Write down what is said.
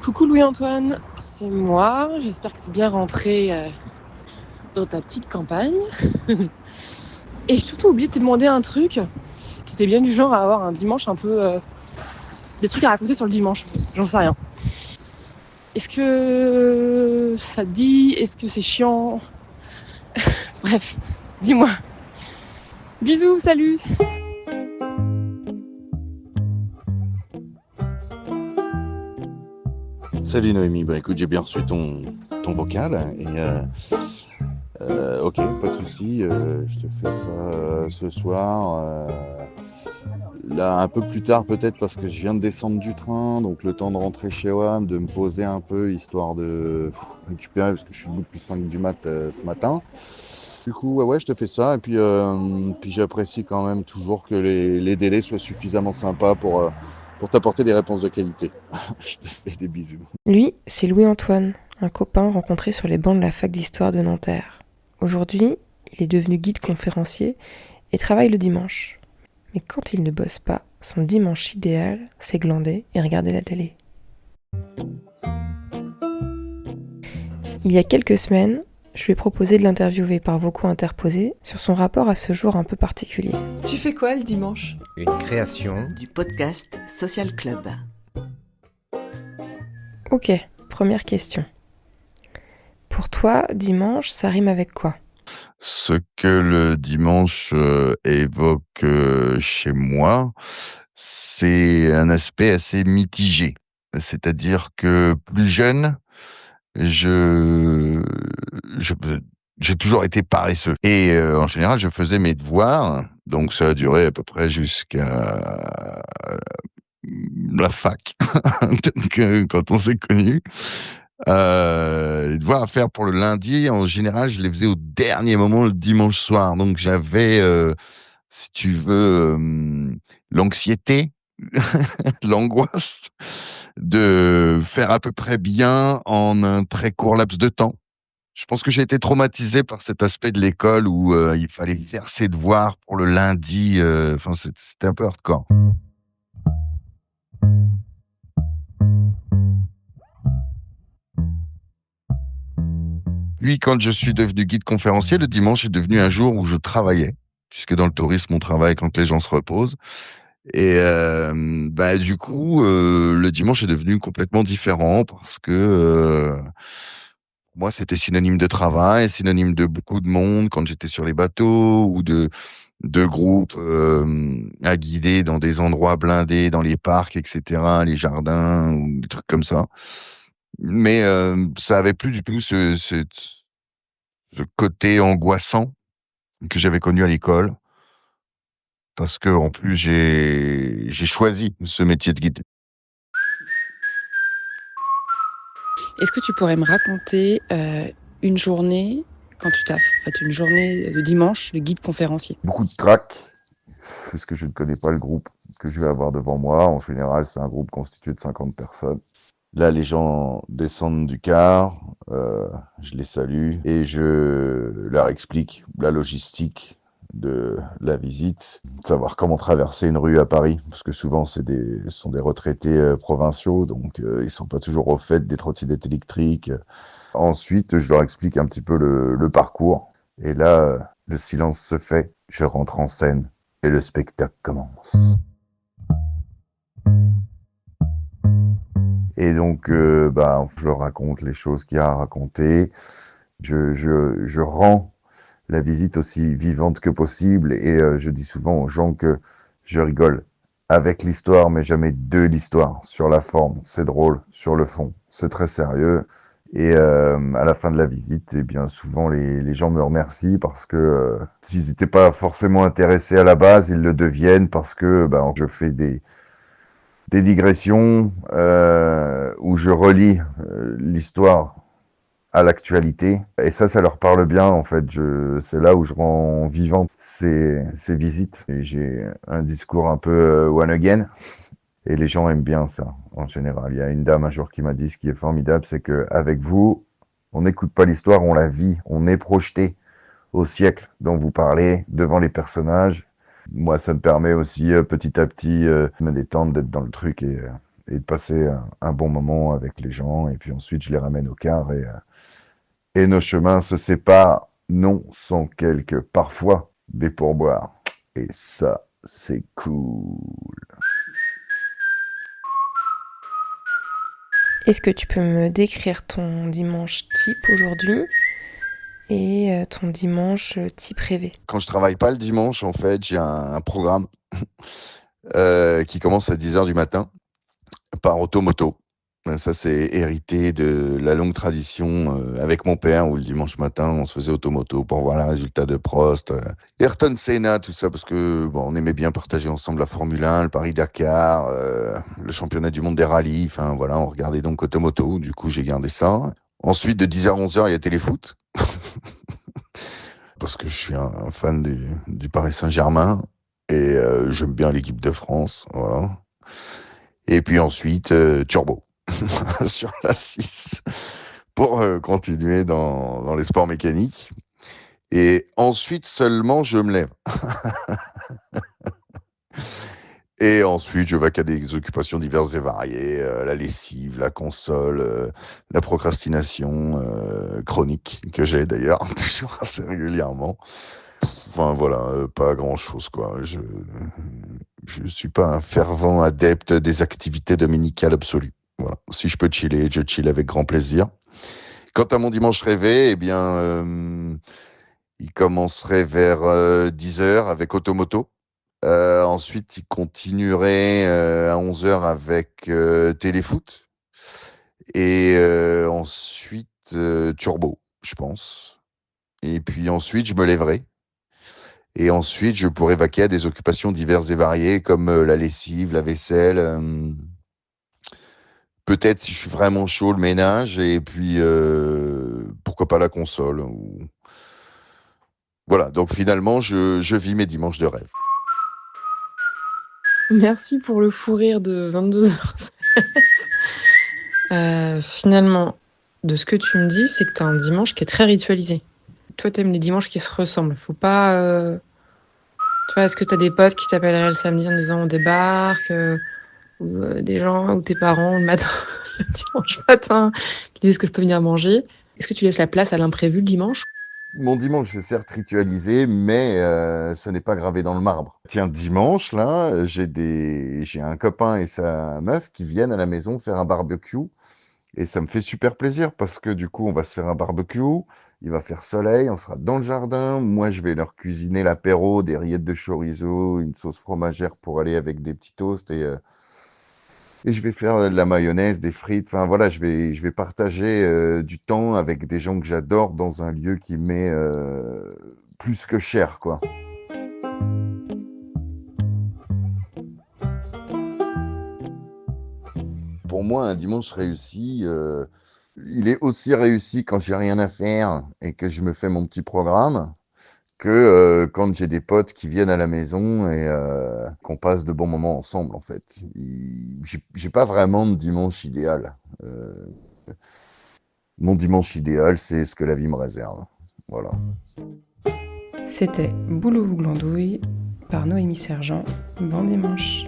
Coucou Louis-Antoine, c'est moi. J'espère que tu es bien rentré dans ta petite campagne. Et j'ai surtout oublié de te demander un truc. Tu étais bien du genre à avoir un dimanche un peu... des trucs à raconter sur le dimanche. J'en sais rien. Est-ce que ça te dit? Est-ce que c'est chiant? Bref, dis-moi. Bisous, salut. Salut Noémie, bah écoute, j'ai bien reçu ton vocal et ok, pas de souci, je te fais ça ce soir. Là, un peu plus tard peut-être parce que je viens de descendre du train, donc le temps de rentrer chez WAM, de me poser un peu histoire de récupérer parce que je suis debout depuis 5 du mat ce matin. Du coup, ouais, je te fais ça et puis j'apprécie quand même toujours que les délais soient suffisamment sympas pour t'apporter des réponses de qualité. Je te fais des bisous. Lui, c'est Louis-Antoine, un copain rencontré sur les bancs de la fac d'histoire de Nanterre. Aujourd'hui, il est devenu guide conférencier et travaille le dimanche. Mais quand il ne bosse pas, son dimanche idéal, c'est glander et regarder la télé. Il y a quelques semaines, je lui ai proposé de l'interviewer par vocaux interposés sur son rapport à ce jour un peu particulier. Tu fais quoi le dimanche ? Une création du podcast Social Club. Ok, première question. Pour toi, dimanche, ça rime avec quoi ? Ce que le dimanche évoque chez moi, c'est un aspect assez mitigé. C'est-à-dire que plus jeune, j'ai toujours été paresseux. Et en général, je faisais mes devoirs. Donc ça a duré à peu près jusqu'à la fac. Donc, quand on s'est connus. Les devoirs à faire pour le lundi, en général, je les faisais au dernier moment, le dimanche soir. Donc j'avais, si tu veux, l'anxiété, l'angoisse de faire à peu près bien en un très court laps de temps. Je pense que j'ai été traumatisé par cet aspect de l'école où il fallait faire ses devoirs pour le lundi. Enfin, c'était un peu hardcore. Puis, quand je suis devenu guide conférencier, le dimanche est devenu un jour où je travaillais, puisque dans le tourisme, on travaille quand les gens se reposent. Et du coup, le dimanche est devenu complètement différent parce que pour moi, c'était synonyme de travail, synonyme de beaucoup de monde quand j'étais sur les bateaux ou de groupes à guider dans des endroits blindés, dans les parcs, etc., les jardins ou des trucs comme ça. Mais ça avait plus du tout ce côté angoissant que j'avais connu à l'école. Parce que en plus, j'ai choisi ce métier de guide. Est-ce que tu pourrais me raconter une journée quand tu taffes, en fait, une journée de dimanche de guide conférencier? Beaucoup de trac, puisque je ne connais pas le groupe que je vais avoir devant moi. En général, c'est un groupe constitué de 50 personnes. Là, les gens descendent du car, je les salue et je leur explique la logistique de la visite, savoir comment traverser une rue à Paris, parce que souvent ce sont des retraités provinciaux, donc ils sont pas toujours au fait des trottinettes électriques. Ensuite, je leur explique un petit peu le parcours, et là, le silence se fait, je rentre en scène et le spectacle commence. Et donc, je leur raconte les choses qu'il y a à raconter. Je rends la visite aussi vivante que possible et je dis souvent aux gens que je rigole avec l'histoire, mais jamais de l'histoire. Sur la forme, c'est drôle. Sur le fond, c'est très sérieux. Et à la fin de la visite, eh bien souvent les gens me remercient parce que s'ils n'étaient pas forcément intéressés à la base, ils le deviennent parce que je fais des digressions où je relie l'histoire à l'actualité. Et ça leur parle bien, en fait. C'est là où je rends vivant ces visites. Et j'ai un discours un peu one again. Et les gens aiment bien ça, en général. Il y a une dame un jour qui m'a dit, ce qui est formidable, c'est qu'avec vous, on n'écoute pas l'histoire, on la vit. On est projeté au siècle dont vous parlez, devant les personnages. Moi, ça me permet aussi, petit à petit, de me détendre, d'être dans le truc et de passer un bon moment avec les gens. Et puis ensuite, je les ramène au car et nos chemins se séparent, non sans quelques, parfois, des pourboires. Et ça, c'est cool. Est-ce que tu peux me décrire ton dimanche type aujourd'hui et ton dimanche type rêvé? Quand je travaille pas le dimanche, en fait, j'ai un programme qui commence à 10 heures du matin par automoto. Ça, c'est hérité de la longue tradition avec mon père, où le dimanche matin, on se faisait automoto pour voir les résultats de Prost, Ayrton Senna, tout ça, parce que bon, on aimait bien partager ensemble la Formule 1, le Paris-Dakar, le championnat du monde des rallyes. Enfin, voilà, on regardait donc automoto. Du coup, j'ai gardé ça. Ensuite, de 10h à 11h, il y a téléfoot. Parce que je suis un fan du Paris Saint-Germain et j'aime bien l'équipe de France, voilà. Et puis ensuite, turbo sur la 6 pour continuer dans les sports mécaniques. Et ensuite seulement, je me lève. Et ensuite, je vaque à des occupations diverses et variées, la lessive, la console, la procrastination chronique, que j'ai d'ailleurs toujours assez régulièrement. Enfin voilà, pas grand-chose quoi. Je suis pas un fervent adepte des activités dominicales absolues. Voilà. Si je peux chiller, je chill avec grand plaisir. Quant à mon dimanche rêvé, eh bien, il commencerait vers 10h avec Automoto. Ensuite, il continuerait à 11h avec Téléfoot. Et ensuite, Turbo, je pense. Et puis ensuite, je me lèverai. Et ensuite, je pourrais vaquer à des occupations diverses et variées, comme la lessive, la vaisselle. Peut-être, si je suis vraiment chaud, le ménage. Et puis, pourquoi pas la console. Voilà, donc finalement, je vis mes dimanches de rêve. Merci pour le fou rire de 22h16. Finalement, de ce que tu me dis, c'est que tu as un dimanche qui est très ritualisé. Toi, t'aimes les dimanches qui se ressemblent. Faut pas... Tu vois, est-ce que t'as des potes qui t'appelleraient le samedi en disant on débarque ou des gens ou tes parents le matin, le dimanche matin, qui disent que je peux venir manger? Est-ce que tu laisses la place à l'imprévu le dimanche? Mon dimanche est certes ritualisé, mais ce n'est pas gravé dans le marbre. Tiens, dimanche, là, j'ai un copain et sa meuf qui viennent à la maison faire un barbecue. Et ça me fait super plaisir parce que du coup, on va se faire un barbecue. Il va faire soleil, on sera dans le jardin. Moi, je vais leur cuisiner l'apéro, des rillettes de chorizo, une sauce fromagère pour aller avec des petits toasts et je vais faire de la mayonnaise, des frites. Enfin voilà, je vais partager du temps avec des gens que j'adore dans un lieu qui m'est plus que cher, quoi. Pour moi, un dimanche réussi, il est aussi réussi quand j'ai rien à faire et que je me fais mon petit programme que quand j'ai des potes qui viennent à la maison et qu'on passe de bons moments ensemble, en fait. J'ai pas vraiment de dimanche idéal. Mon dimanche idéal, c'est ce que la vie me réserve. Voilà. C'était Boulot ou Glandouille par Noémie Sergent. Bon dimanche.